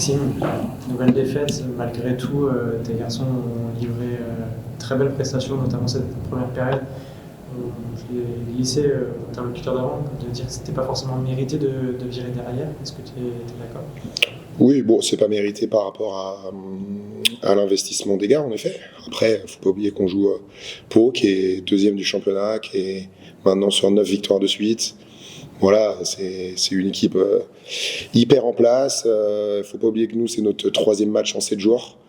Maxime, nouvelle défaite, malgré tout, tes garçons ont livré une très belle prestation, notamment cette première période. Je l'ai glissé au interlocuteur d'avant, de dire que c'était pas forcément mérité de virer derrière. Est-ce que tu es d'accord? Oui, bon, c'est pas mérité par rapport à l'investissement des gars, en effet. Après, faut pas oublier qu'on joue Pau, qui est deuxième du championnat, qui est maintenant sur 9 victoires de suite. Voilà, c'est une équipe hyper en place. Faut pas oublier que nous, c'est notre troisième match en 7 jours.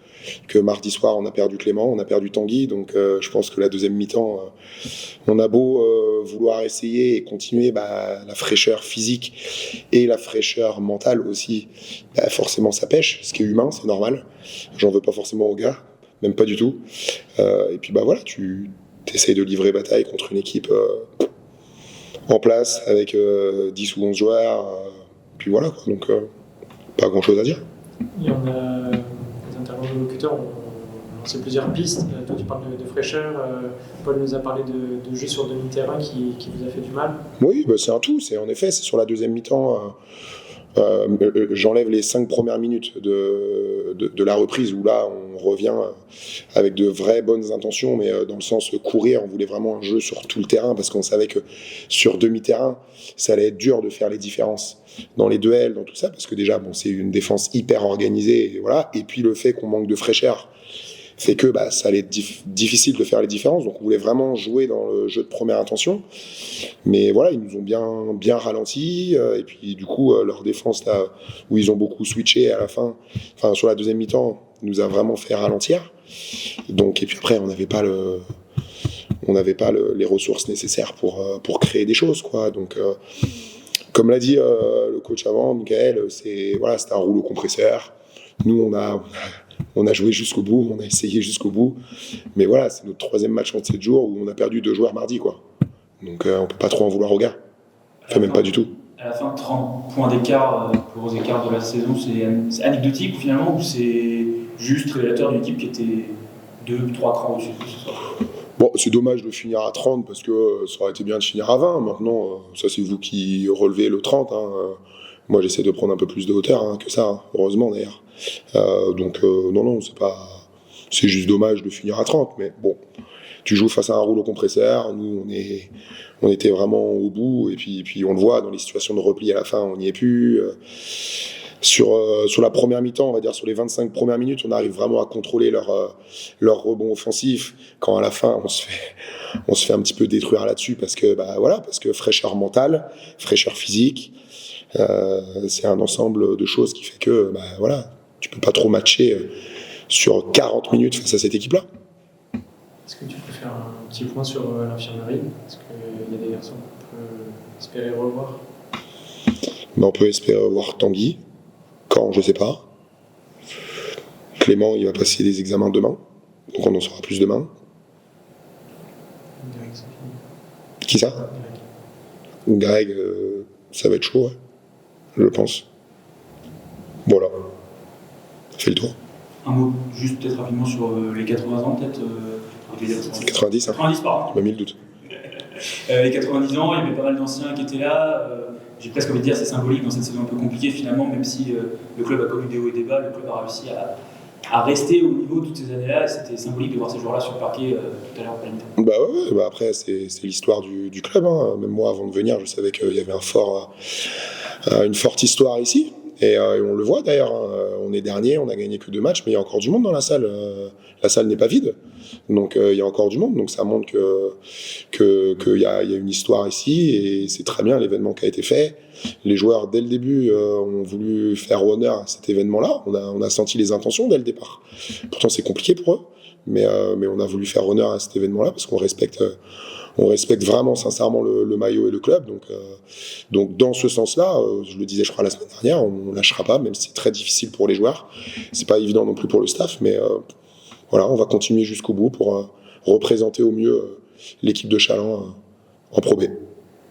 Que mardi soir, on a perdu Clément, on a perdu Tanguy. Donc, je pense que la deuxième mi-temps, on a beau vouloir essayer et continuer, la fraîcheur physique et la fraîcheur mentale aussi, forcément, ça pêche. Ce qui est humain, c'est normal. J'en veux pas forcément aux gars, même pas du tout. Et puis, voilà, tu essayes de livrer bataille contre une équipe en place avec 10 ou 11 joueurs. Puis voilà, quoi. Donc, pas grand-chose à dire. Il y en a les interlocuteurs ont lancé plusieurs pistes. Toi, tu parles de fraîcheur. Paul nous a parlé de jeu sur demi-terrain qui vous a fait du mal. Oui, c'est un tout. En effet, c'est sur la deuxième mi-temps. J'enlève les 5 premières minutes de la reprise où là on revient avec de vraies bonnes intentions, mais dans le sens courir, on voulait vraiment un jeu sur tout le terrain parce qu'on savait que sur demi-terrain ça allait être dur de faire les différences dans les duels, dans tout ça, parce que déjà c'est une défense hyper organisée, et voilà. Et puis le fait qu'on manque de fraîcheur fait que ça allait être difficile de faire les différences, donc on voulait vraiment jouer dans le jeu de première intention. Mais voilà, ils nous ont bien ralenti. Et puis, du coup, leur défense, là, où ils ont beaucoup switché à la fin, sur la deuxième mi-temps, nous a vraiment fait ralentir. Donc, et puis après, on n'avait pas les ressources nécessaires pour créer des choses, quoi. Donc, comme l'a dit le coach avant, Michael, c'était un rouleau compresseur. Nous, on a joué jusqu'au bout, on a essayé jusqu'au bout. Mais voilà, c'est notre troisième match en 7 jours où on a perdu 2 joueurs mardi, quoi. Donc on peut pas trop en vouloir aux gars. Enfin, même pas du tout. À la fin, 30 points d'écart pour les écarts de la saison, c'est anecdotique finalement, ou c'est juste révélateur d'une équipe qui était 2-3 crans au-dessus de ce soir? Bon, c'est dommage de finir à 30 parce que ça aurait été bien de finir à 20. Maintenant, ça c'est vous qui relevez le 30. Moi j'essaie de prendre un peu plus de hauteur que ça, heureusement d'ailleurs. Non, c'est juste dommage de finir à 30, mais bon. Tu joues face à un rouleau compresseur, nous on était vraiment au bout, et puis on le voit dans les situations de repli à la fin, on n'y est plus. Sur la première mi-temps, on va dire sur les 25 premières minutes, on arrive vraiment à contrôler leur rebond offensif, quand à la fin on se fait un petit peu détruire là-dessus, parce que fraîcheur mentale, fraîcheur physique, c'est un ensemble de choses qui fait que tu peux pas trop matcher sur 40 minutes face à cette équipe-là. Est-ce que tu peux faire un petit point sur l'infirmerie? Est-ce qu'il y a des garçons qu'on peut espérer revoir? On peut espérer revoir Tanguy. Quand, je sais pas. Clément, il va passer des examens demain. Donc on en saura plus demain. Greg, c'est fini. Qui ça? Greg, ça va être chaud, ouais. Je pense. Voilà. Fait le tour. Un mot, juste peut-être rapidement sur les 80 ans, peut-être. 90, 90, pardon. Tu m'as mis le doute. Les 90 ans, il y avait pas mal d'anciens qui étaient là. J'ai presque envie de dire c'est symbolique dans cette saison un peu compliquée finalement, même si le club a connu des hauts et des bas, le club a réussi à rester au niveau toutes ces années-là, et c'était symbolique de voir ces joueurs-là sur le parquet tout à l'heure. Après, c'est l'histoire du club. Même moi, avant de venir, je savais qu'il y avait une forte histoire ici. Et on le voit d'ailleurs, on est dernier, on a gagné que 2 matchs, mais il y a encore du monde dans la salle. La salle n'est pas vide, donc il y a encore du monde. Donc ça montre qu'il y a une histoire ici, et c'est très bien l'événement qui a été fait. Les joueurs, dès le début, ont voulu faire honneur à cet événement-là. On a senti les intentions dès le départ. Pourtant, c'est compliqué pour eux, mais on a voulu faire honneur à cet événement-là parce qu'on respecte vraiment sincèrement le maillot et le club. Donc dans ce sens-là, je le disais je crois la semaine dernière, on ne lâchera pas, même si c'est très difficile pour les joueurs. C'est pas évident non plus pour le staff, mais on va continuer jusqu'au bout pour représenter au mieux l'équipe de Challans en Pro B.